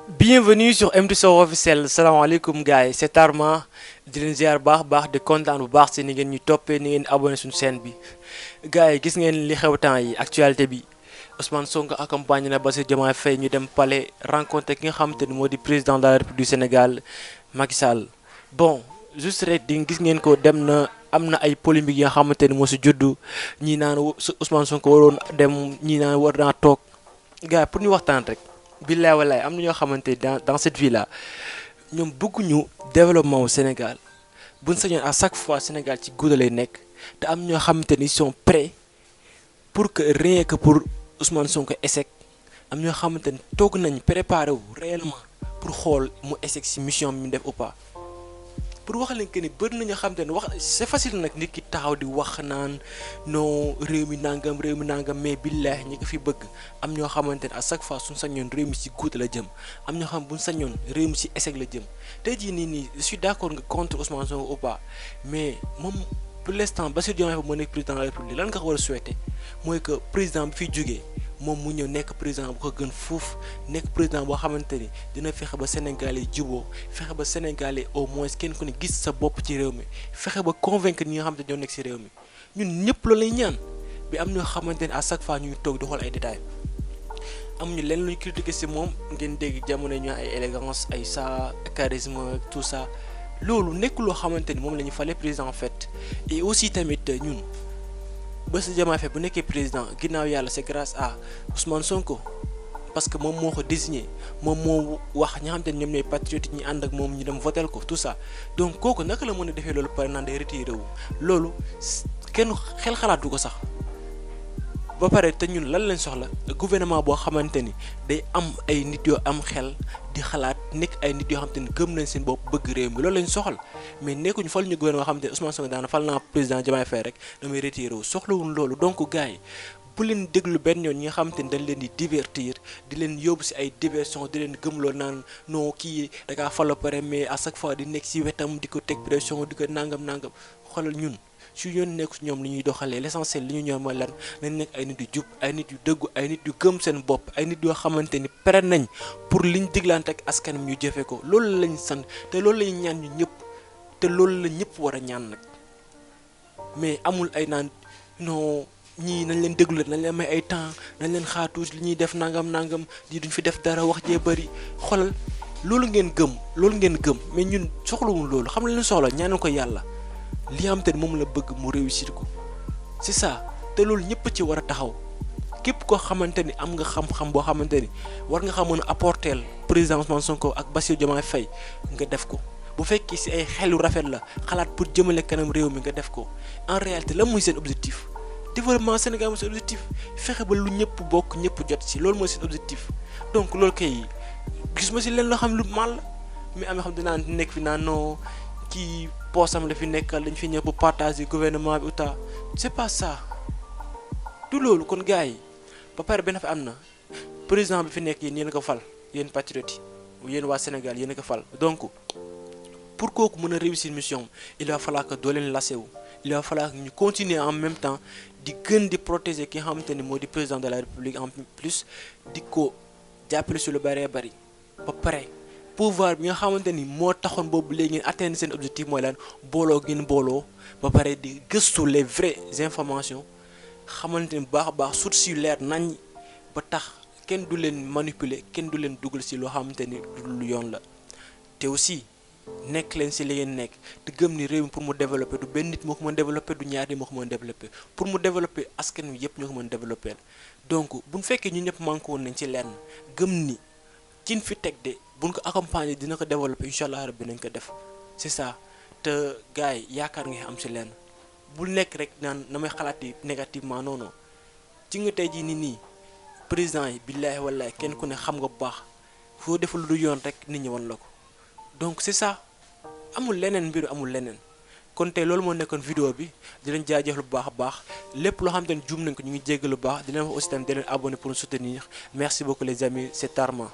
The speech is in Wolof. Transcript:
Bienvenue sur MD Sow officiel salaamaaleykum gars yi c'est Arma di leen ziar baax di kontaan bu baax si ni ngeen ñu toppee ni ngeen abonné suñu chaîne bi gars yi gis ngeen li xew temps yi actualité bi Ousmane Sonko accompagné na Bassirou Diomaye Faye ñu dem palais rencontré ki nga xamante ni moo di président de la République du Sénégal Macky Sall. Bon juste rek di gis ngeen ko dem na am na ay polémiques yi nga xamante ni moo si juddu ñii naan Ousmane Sonko waroon dem ñii naan war naa toog gars yi pour ñu waxtaan rek. billaay walaay am na ñoo xamante dans cette vie là ñoom bëgguñu développement au Sénégal buñ sañoon à chaque fois Sénégal ci gudda lay nekk te am ñoo xamante ni ils sont prêts pour que rien que pour Ousmane Sonko échec am ñoo xamante ni toog nañ préparé wu réellement pour xool mu échec ci mission bi mu def ou pas pour wax leen que ni bëri na ñoo xamante ni wax c'est facile nag nit ki taxaw di wax naan non réew mi nangam mais billahi ñi ko fi bëgg am ñoo xamante ne à chaque fois suñu sañoon réew mi ci guut la jëm am ñoo xam buñ sañoon réew mi ci échec la jëm tey jii nii je suis d'accord nga contre Ousmane Sonko ou pas mais moom pour l'instant Bassirou Diomaye Faye moo nekk président de la République lan nga ko war a souhaiter mooy que président bi fiy jógee moom mu ñëw nekk président bu ko gën fuuf nekk président boo xamante ni dina fexe ba Sénégal yi juboo fexe ba Sénégal yi au moins kenn ku ne gis sa bopp ci réew mi fexe ba convaincre ñi nga xamante ñoo nekk ci réew mi ñun ñëpp loolu lay ñaan bi am ñoo xamante ne à chaque fois ñuy toog di xool ay détails amuñu leen luñ critiquer ci moom ngeen dégg jamono ñu ay élégance ay ça charisme tout ça loolu nekk loo xamante ni moom la ñu fale président en fait et aussi tamit ñun. Bassirou Diomaye Faye bu nekkee président ginnaaw yàlla c'est grâce à Ousmane Sonko parce que moom moo ko désigné moom moo wax ñi nga xamante ne ñoom ñooy patriotes ñi ànd ak moom ñu dem votel ko tout ça donc kooku naka la mën a defee loolu pare naan day retiré wu loolu kenn xel xalaatu ko sax ba pare te ñun lan lañ soxla gouvernement boo xamante ni day am ay nit yoo am xel di xalaat nekk ay nit yoo xamante ni gëm nañ seen bopp bëgg réew mi loolu lañ soxla mais nekkuñu fal ñu gouvernement xamante ni Ousmane Sonko daana fal naa président Diomaye Faye rek damay retiré wu soxlawuñ loolu donc gars yi bu leen déglu benn yoon ñi nga xamante ni dañ leen di divertir di leen yóbbu ci ay diversion di leen gëmloo naan non kii da ngaa fal pare mais à chaque fois di nekk ci wetam di ko teg pression di ko nangam xoolal ñun su yoon nekk ñoom li ñuy doxalee l'essentiel li ñu ñor mooy lan nañ nekk ay nit yu jub ay nit yu dëggu ay nit yu gëm seen bopp ay nit yoo xamante ni pare nañ pour liñ diglante ak askan ñu jëfe ko loolu lañ sant te loolu lañ ñaan ñu ñëpp te loolu la ñëpp war a ñaan nag mais amul ay naan non ñii nañ leen déglu nañ leen may ay temps nañ leen xaatuus li ñuy def nangam di duñ fi def dara wax jee bëri xoolal loolu ngeen gëm mais ñun soxlawul loolu xam leen soxla ñaanal ko yàlla li nga xamante ni moom la bëgg mu réussir ko c'est ça te loolu ñëpp ci war a taxaw képp koo xamante ni am nga xam-xam boo xamante ni war nga xam mën a apporter président Ousmane Sonko ak Bassirou Diomaye Faye nga def ko bu fekkee ci ay xelu rafet la xalaat pour jëmale kanam réew mi nga def ko en réalité lan mooy seen objectif développement Sénégal mooy seen objectif fexe ba lu ñëpp bokk ñëpp jot ci loolu mooy seen objectif donc loolu kay gis ma ci leen loo xam lu mal mais am na xam dinaa nekk fi naan non kii poosam la fi nekkal dañ fi ñëw pour partager gouvernement bi uta c'est pas ça du loolu kon gars yi ba pare benn fa am na président bi fi nekk yéen ko fal yéen patriotes yi yéen waa Sénégal yéen ko fal donc pour kooku mën a réussir mission il va falloir que doo leen lasé wu il va falloir que ñu continuer en même temps di gën di protéger ki nga xamante ni moo di président de la République en plus di ko jàppale sur lu bëree bëri ba pare pouvoir bi nga xamante ni moo taxoon boobu léegi ngeen atteindre seen objectif mooy lan booloo ba pare di gëstu les vraies informations xamante ni baax a baax sources yu leer nañ ba tax kenn du leen manipuler kenn du leen dugal ci loo xamante ni lu yoon la te aussi nekk leen ci li ngeen nekk te gëm ni réew mi pour mu développer du benn nit moo ko mën développer du ñaar nit moo ko mën développer pour mu développer askan wi yëpp ñoo ko mën développer donc bu ñu fekkee ñu ñëpp manqué woon nañ ci lenn gëm ni kin fi teg de buñ ko accompagner dina ko développer incha allah rabbi nañ ko def c'est ça te gars yi yaakaar nga am ci lenn bul nekk rek naan na may xalaat yi négativement non ci nga tey jii nii président yi billaahi wallaahi kenn ku ne xam nga bu baax foo defal lu yoon rek nit ñi wan la ko donc c'est ça amul leneen mbiru amul leneen kon tey loolu moo nekkoon vidéo bi di leen jaajëfal bu baax a baax lépp loo xam te ne juum nañ ko ñu ngi jéggal lu baax di leen wax aussi tamit di leen abonné pour nous soutenir merci beaucoup les amis c'est Arma